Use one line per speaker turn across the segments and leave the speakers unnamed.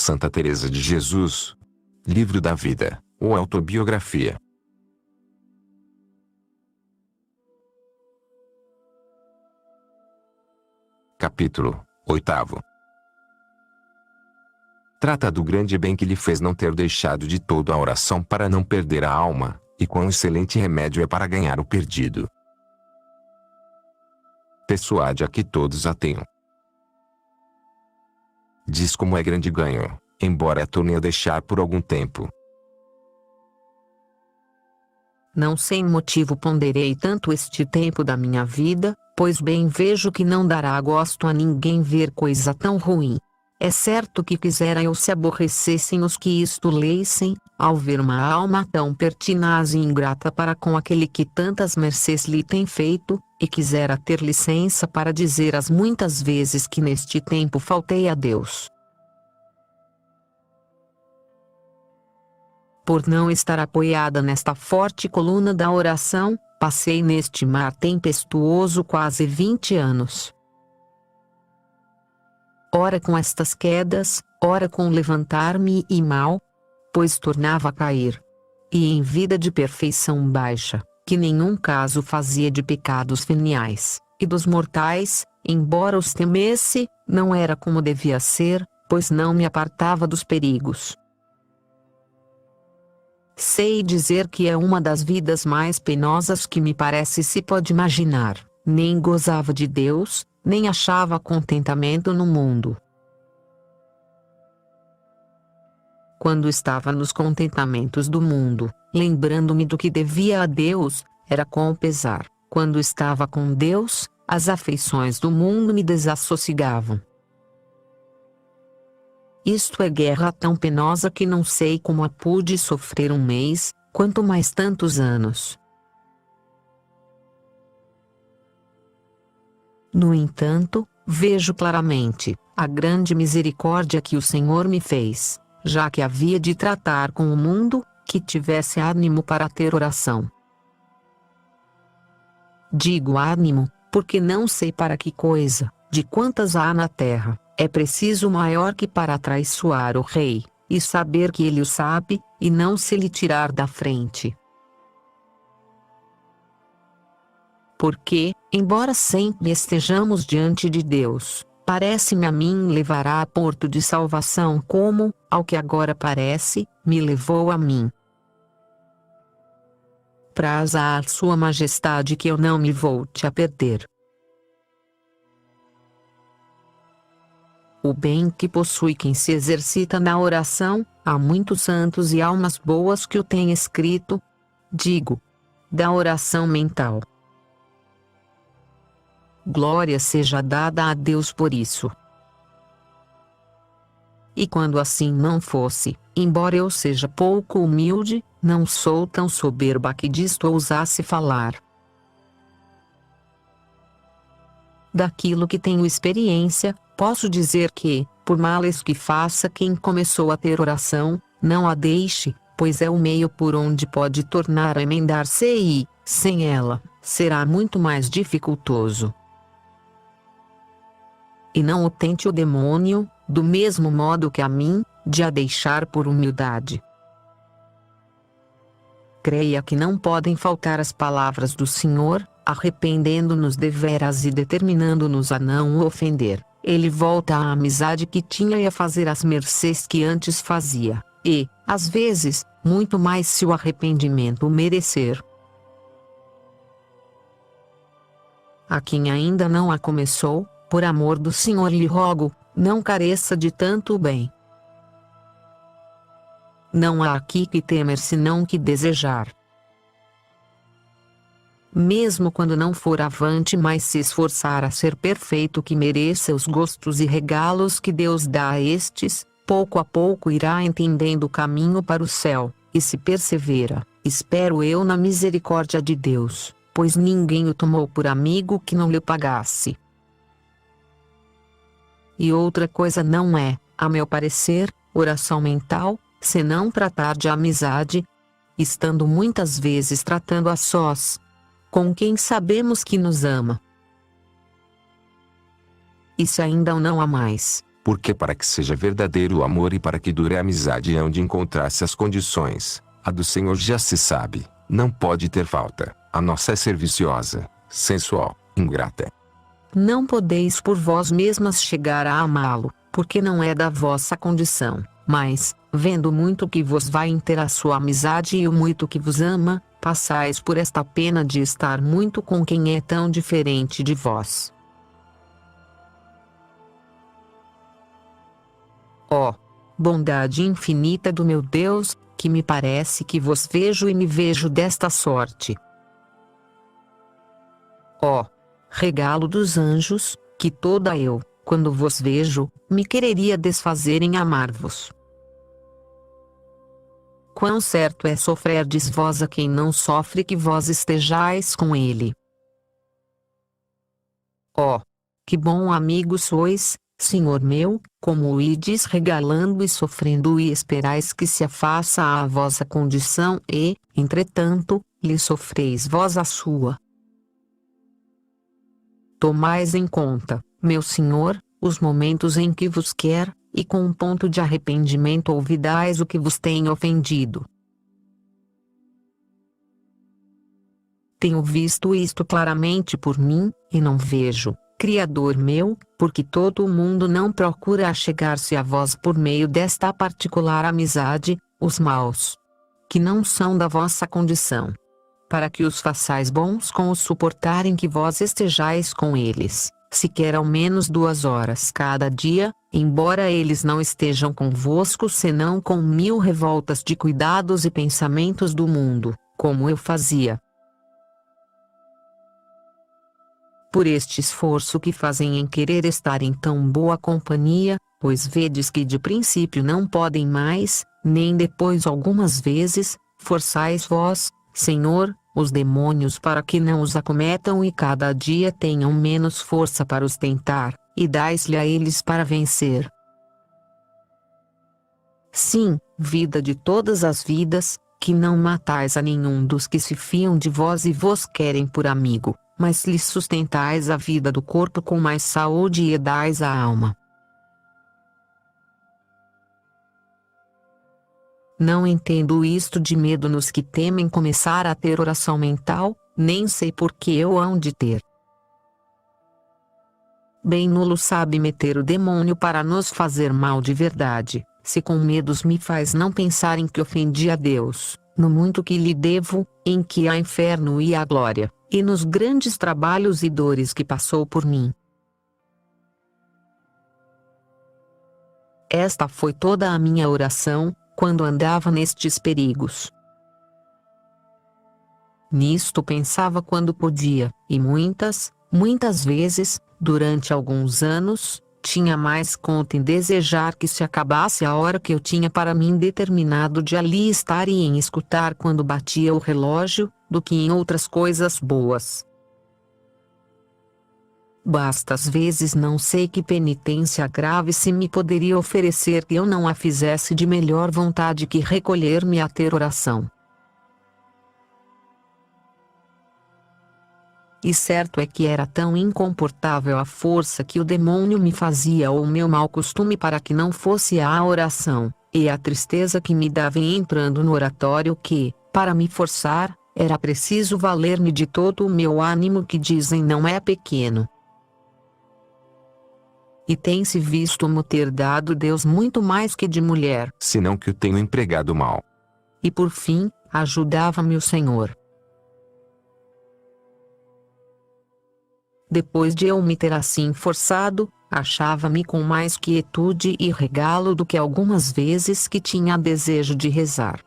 Santa Teresa de Jesus. Livro da Vida, ou Autobiografia. Capítulo 8. Trata do grande bem que lhe fez não ter deixado de todo a oração para não perder a alma, e quão excelente remédio é para ganhar o perdido. Persuade a que todos a tenham. Diz como é grande ganho, embora a torne a deixar por algum tempo.
Não sem motivo ponderei tanto este tempo da minha vida, pois bem vejo que não dará gosto a ninguém ver coisa tão ruim. É certo que quisera eu se aborrecessem os que isto lessem, ao ver uma alma tão pertinaz e ingrata para com aquele que tantas mercês lhe tem feito, e quisera ter licença para dizer as muitas vezes que neste tempo faltei a Deus. Por não estar apoiada nesta forte coluna da oração, passei neste mar tempestuoso quase 20 anos. Ora com estas quedas, ora com levantar-me e mal, pois tornava a cair. E em vida de perfeição baixa, que nenhum caso fazia de pecados veniais, e dos mortais, embora os temesse, não era como devia ser, pois não me apartava dos perigos. Sei dizer que é uma das vidas mais penosas que me parece se pode imaginar, nem gozava de Deus, nem achava contentamento no mundo. Quando estava nos contentamentos do mundo, lembrando-me do que devia a Deus, era com pesar. Quando estava com Deus, as afeições do mundo me desassossegavam. Isto é guerra tão penosa que não sei como a pude sofrer um mês, quanto mais tantos anos. No entanto, vejo claramente a grande misericórdia que o Senhor me fez, já que havia de tratar com o mundo, que tivesse ânimo para ter oração. Digo ânimo, porque não sei para que coisa, de quantas há na terra, é preciso maior que para atraiçoar o rei, e saber que ele o sabe, e não se lhe tirar da frente. Porque, embora sempre estejamos diante de Deus, parece-me a mim levará a porto de salvação como, ao que agora parece, me levou a mim. Praza a Sua Majestade que eu não me volte a perder. O bem que possui quem se exercita na oração, há muitos santos e almas boas que o têm escrito, digo, da oração mental. Glória seja dada a Deus por isso. E quando assim não fosse, embora eu seja pouco humilde, não sou tão soberba que disto ousasse falar. Daquilo que tenho experiência, posso dizer que, por males que faça quem começou a ter oração, não a deixe, pois é o meio por onde pode tornar a emendar-se e, sem ela, será muito mais dificultoso. E não o tente o demônio, do mesmo modo que a mim, de a deixar por humildade. Creia que não podem faltar as palavras do Senhor, arrependendo-nos deveras e determinando-nos a não o ofender. Ele volta à amizade que tinha e a fazer as mercês que antes fazia, e, às vezes, muito mais se o arrependimento o merecer. A quem ainda não a começou, por amor do Senhor lhe rogo, não careça de tanto bem. Não há aqui que temer senão que desejar. Mesmo quando não for avante mais se esforçar a ser perfeito que mereça os gostos e regalos que Deus dá a estes, pouco a pouco irá entendendo o caminho para o céu, e se persevera, espero eu na misericórdia de Deus, pois ninguém o tomou por amigo que não lhe pagasse. E outra coisa não é, a meu parecer, oração mental, senão tratar de amizade, estando muitas vezes tratando a sós, com quem sabemos que nos ama. E se ainda o não há mais,
Porque para que seja verdadeiro o amor e para que dure a amizade hão de encontrar-se as condições. A do Senhor já se sabe, não pode ter falta. A nossa é serviciosa, sensual, ingrata.
Não podeis por vós mesmas chegar a amá-lo, porque não é da vossa condição. Mas, vendo muito que vos vai em ter a sua amizade e o muito que vos ama, passais por esta pena de estar muito com quem é tão diferente de vós. Ó, bondade infinita do meu Deus, que me parece que vos vejo e me vejo desta sorte. Ó, regalo dos anjos, que toda eu, quando vos vejo, me quereria desfazer em amar-vos. Quão certo é sofrerdes vós a quem não sofre que vós estejais com ele. Ó, que bom amigo sois, Senhor meu, como o ides regalando e sofrendo e esperais que se afaça a vossa condição e, entretanto, lhe sofreis vós a sua. Tomais em conta, meu Senhor, os momentos em que vos quer, e com um ponto de arrependimento ouvidais o que vos tem ofendido. Tenho visto isto claramente por mim, e não vejo, Criador meu, porque todo o mundo não procura achegar-se a vós por meio desta particular amizade, os maus, que não são da vossa condição, para que os façais bons com os suportarem que vós estejais com eles, sequer ao menos 2 horas cada dia, embora eles não estejam convosco senão com 1000 revoltas de cuidados e pensamentos do mundo, como eu fazia. Por este esforço que fazem em querer estar em tão boa companhia, pois vedes que de princípio não podem mais, nem depois algumas vezes, forçais vós, Senhor, os demônios para que não os acometam e cada dia tenham menos força para os tentar, e dais-lhe a eles para vencer. Sim, vida de todas as vidas, que não matais a nenhum dos que se fiam de vós e vos querem por amigo, mas lhes sustentais a vida do corpo com mais saúde e dais a alma. Não entendo isto de medo nos que temem começar a ter oração mental, nem sei por que eu hão de ter. Bem nulo sabe meter o demônio para nos fazer mal de verdade, se com medos me faz não pensar em que ofendi a Deus, no muito que lhe devo, em que há inferno e a glória, e nos grandes trabalhos e dores que passou por mim. Esta foi toda a minha oração, quando andava nestes perigos. Nisto pensava quando podia, e muitas vezes, durante alguns anos, tinha mais conta em desejar que se acabasse a hora que eu tinha para mim determinado de ali estar e em escutar quando batia o relógio, do que em outras coisas boas. Basta às vezes não sei que penitência grave se me poderia oferecer que eu não a fizesse de melhor vontade que recolher-me a ter oração. E certo é que era tão incomportável a força que o demônio me fazia ou o meu mau costume para que não fosse à oração, e a tristeza que me dava em entrando no oratório que, para me forçar, era preciso valer-me de todo o meu ânimo que dizem não é pequeno. E tem-se visto-mo ter dado Deus muito mais que de mulher,
senão que o tenho empregado mal.
E por fim, ajudava-me o Senhor. Depois de eu me ter assim forçado, achava-me com mais quietude e regalo do que algumas vezes que tinha desejo de rezar.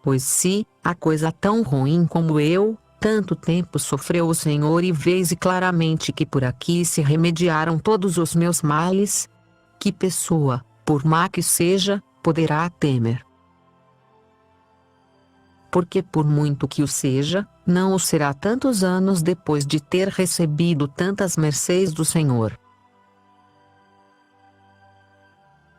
Pois se, a coisa tão ruim como eu, tanto tempo sofreu o Senhor e vês claramente que por aqui se remediaram todos os meus males, que pessoa, por má que seja, poderá temer? Porque por muito que o seja, não o será tantos anos depois de ter recebido tantas mercês do Senhor.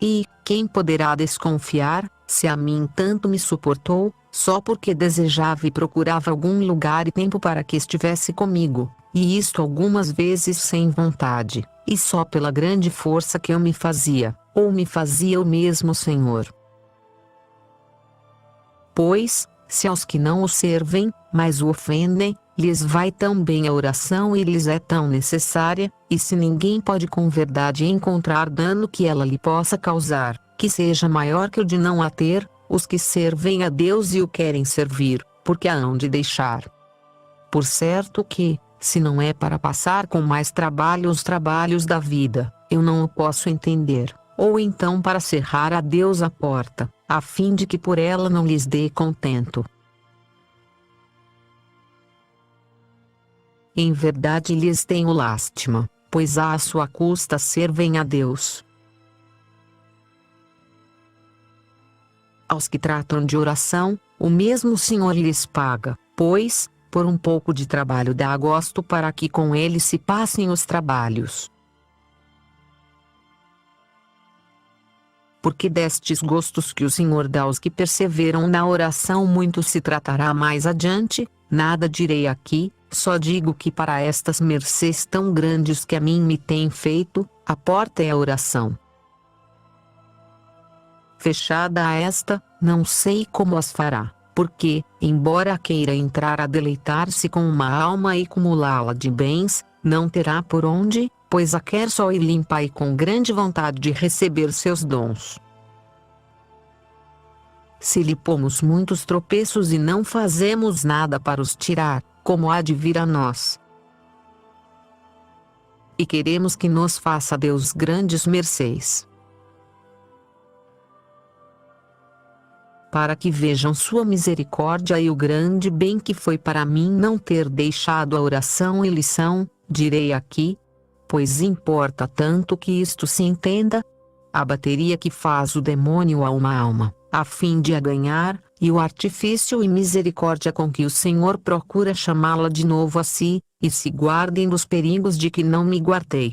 E, quem poderá desconfiar, se a mim tanto me suportou, só porque desejava e procurava algum lugar e tempo para que estivesse comigo, e isto algumas vezes sem vontade, e só pela grande força que eu me fazia, ou me fazia o mesmo Senhor. Pois, se aos que não o servem, mas o ofendem, lhes vai tão bem a oração e lhes é tão necessária, e se ninguém pode com verdade encontrar dano que ela lhe possa causar, que seja maior que o de não a ter, os que servem a Deus e o querem servir, porque a hão de deixar. Por certo que, se não é para passar com mais trabalho os trabalhos da vida, eu não o posso entender, ou então para cerrar a Deus a porta, a fim de que por ela não lhes dê contento. Em verdade lhes tenho lástima, pois à sua custa servem a Deus. Aos que tratam de oração, o mesmo Senhor lhes paga, pois, por um pouco de trabalho dá gosto para que com ele se passem os trabalhos. Porque destes gostos que o Senhor dá aos que perseveram na oração muito se tratará mais adiante, nada direi aqui, só digo que para estas mercês tão grandes que a mim me têm feito, a porta é a oração. Fechada a esta, não sei como as fará, porque, embora queira entrar a deleitar-se com uma alma e cumulá-la de bens, não terá por onde, pois a quer só e limpa e com grande vontade de receber seus dons. Se lhe pomos muitos tropeços e não fazemos nada para os tirar, como há de vir a nós? E queremos que nos faça Deus grandes mercês, para que vejam sua misericórdia e o grande bem que foi para mim não ter deixado a oração e lição, direi aqui, pois importa tanto que isto se entenda, a bateria que faz o demônio a uma alma, a fim de a ganhar, e o artifício e misericórdia com que o Senhor procura chamá-la de novo a si, e se guardem dos perigos de que não me guardei.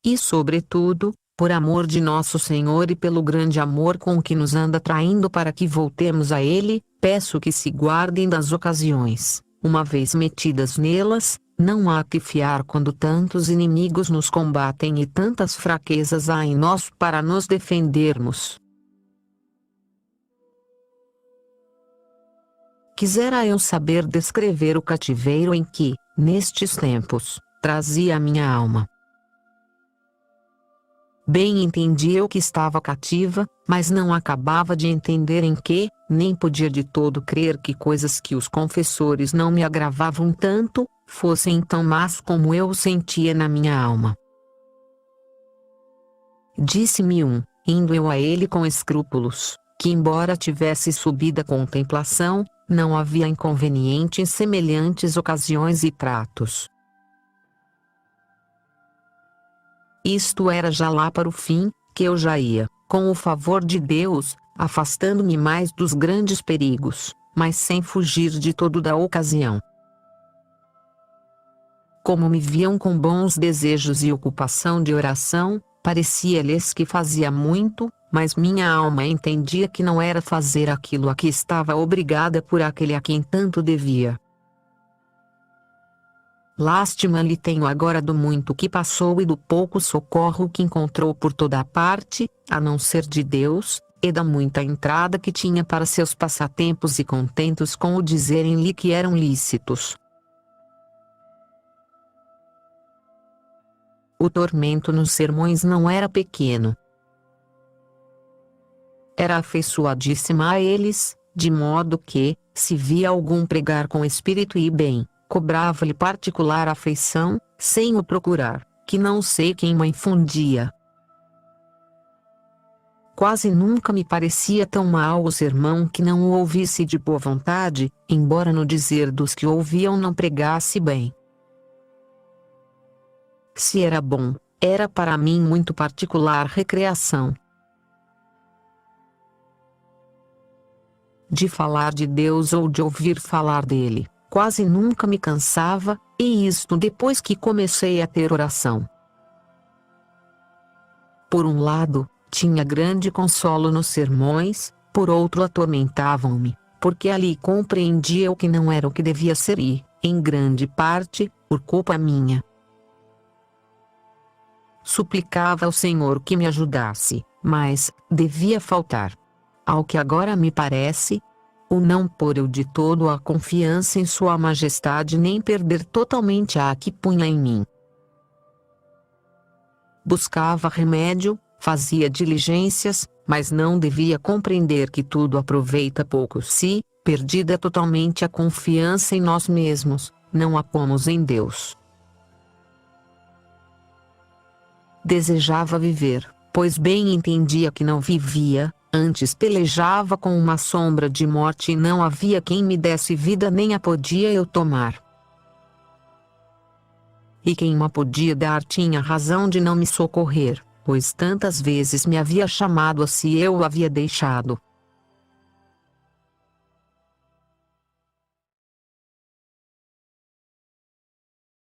E sobretudo, por amor de nosso Senhor e pelo grande amor com que nos anda traindo para que voltemos a Ele, peço que se guardem das ocasiões, uma vez metidas nelas, não há que fiar quando tantos inimigos nos combatem e tantas fraquezas há em nós para nos defendermos. Quisera eu saber descrever o cativeiro em que, nestes tempos, trazia a minha alma. Bem entendi eu que estava cativa, mas não acabava de entender em que, nem podia de todo crer que coisas que os confessores não me agravavam tanto, fossem tão más como eu sentia na minha alma. Disse-me indo eu a ele com escrúpulos, que embora tivesse subida a contemplação, não havia inconveniente em semelhantes ocasiões e tratos. Isto era já lá para o fim, que eu já ia, com o favor de Deus, afastando-me mais dos grandes perigos, mas sem fugir de todo da ocasião. Como me viam com bons desejos e ocupação de oração, parecia-lhes que fazia muito, mas minha alma entendia que não era fazer aquilo a que estava obrigada por aquele a quem tanto devia. Lástima lhe tenho agora do muito que passou e do pouco socorro que encontrou por toda a parte, a não ser de Deus, e da muita entrada que tinha para seus passatempos e contentos com o dizerem-lhe que eram lícitos. O tormento nos sermões não era pequeno. Era afeiçoadíssima a eles, de modo que, se via algum pregar com espírito e bem, cobrava-lhe particular afeição, sem o procurar, que não sei quem o infundia. Quase nunca me parecia tão mau o sermão que não o ouvisse de boa vontade, embora no dizer dos que ouviam não pregasse bem. Se era bom, era para mim muito particular recreação. De falar de Deus ou de ouvir falar dele, quase nunca me cansava, e isto depois que comecei a ter oração. Por um lado, tinha grande consolo nos sermões, por outro atormentavam-me, porque ali compreendia o que não era o que devia ser e, em grande parte, por culpa minha. Suplicava ao Senhor que me ajudasse, mas devia faltar, ao que agora me parece, o não pôr eu de todo a confiança em Sua Majestade nem perder totalmente a que punha em mim. Buscava remédio, fazia diligências, mas não devia compreender que tudo aproveita pouco se, perdida totalmente a confiança em nós mesmos, não a pomos em Deus. Desejava viver, pois bem entendia que não vivia, antes pelejava com uma sombra de morte e não havia quem me desse vida nem a podia eu tomar. E quem ma podia dar tinha razão de não me socorrer, pois tantas vezes me havia chamado a si e eu o havia deixado.